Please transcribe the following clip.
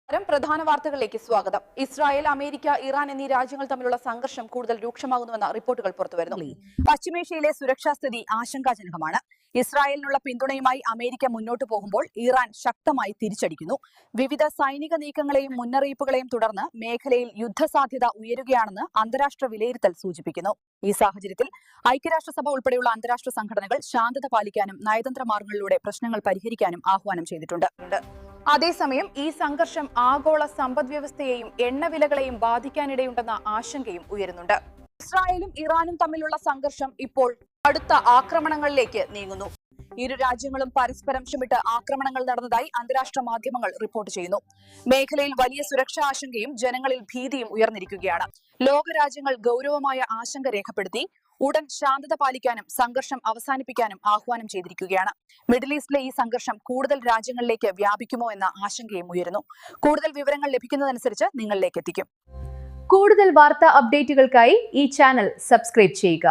പ്രധാന വാർത്തകളിലേക്ക് സ്വാഗതം. ഇസ്രായേൽ, അമേരിക്ക, ഇറാൻ എന്നീ രാജ്യങ്ങൾ തമ്മിലുള്ള സംഘർഷം കൂടുതൽ രൂക്ഷമാകുന്നുവെന്ന റിപ്പോർട്ടുകൾ പുറത്തുവരുന്നു. പശ്ചിമേഷ്യയിലെ സുരക്ഷാ സ്ഥിതി ആശങ്കാജനകമാണ്. ഇസ്രായേലിനുള്ള പിന്തുണയുമായി അമേരിക്ക മുന്നോട്ടു പോകുമ്പോൾ ഇറാൻ ശക്തമായി തിരിച്ചടിക്കുന്നു. വിവിധ സൈനിക നീക്കങ്ങളെയും മുന്നറിയിപ്പുകളെയും തുടർന്ന് മേഖലയിൽ യുദ്ധസാധ്യത ഉയരുകയാണെന്ന് അന്താരാഷ്ട്ര വിലയിരുത്തൽ സൂചിപ്പിക്കുന്നു. ഈ സാഹചര്യത്തിൽ ഐക്യരാഷ്ട്രസഭ ഉൾപ്പെടെയുള്ള അന്താരാഷ്ട്ര സംഘടനകൾ ശാന്തത പാലിക്കാനും നയതന്ത്ര മാർഗങ്ങളിലൂടെ പ്രശ്നങ്ങൾ പരിഹരിക്കാനും ആഹ്വാനം ചെയ്തിട്ടുണ്ട്. അതേസമയം ഈ സംഘർഷം ആഗോള സമ്പദ്വ്യവസ്ഥയെയും എണ്ണവിലകളെയും ബാധിക്കാനിടയുണ്ടെന്ന ആശങ്കയും ഉയരുന്നുണ്ട്. ഇസ്രായേലും ഇറാനും തമ്മിലുള്ള സംഘർഷം ഇപ്പോൾ അടുത്ത ആക്രമണങ്ങളിലേക്ക് നീങ്ങുന്നു. ഇരു രാജ്യങ്ങളും പരസ്പരം ലക്ഷ്യമിട്ട് ആക്രമണങ്ങൾ നടന്നതായി അന്താരാഷ്ട്ര മാധ്യമങ്ങൾ റിപ്പോർട്ട് ചെയ്യുന്നു. മേഖലയിൽ വലിയ സുരക്ഷാ ആശങ്കയും ജനങ്ങളിൽ ഭീതിയും ഉയർന്നിരിക്കുകയാണ്. ലോകരാജ്യങ്ങൾ ഗൌരവമായ ആശങ്ക രേഖപ്പെടുത്തി ഉടൻ ശാന്തത പാലിക്കാനും സംഘർഷം അവസാനിപ്പിക്കാനും ആഹ്വാനം ചെയ്തിരിക്കുകയാണ്. മിഡിൽ ഈസ്റ്റിലെ ഈ സംഘർഷം കൂടുതൽ രാജ്യങ്ങളിലേക്ക് വ്യാപിക്കുമോ എന്ന ആശങ്കയും ഉയരുന്നു. കൂടുതൽ വിവരങ്ങൾ ലഭിക്കുന്നതനുസരിച്ച് നിങ്ങളിലേക്ക് എത്തിക്കും. കൂടുതൽ വാർത്താ അപ്ഡേറ്റുകൾക്കായി ഈ ചാനൽ സബ്സ്ക്രൈബ് ചെയ്യുക.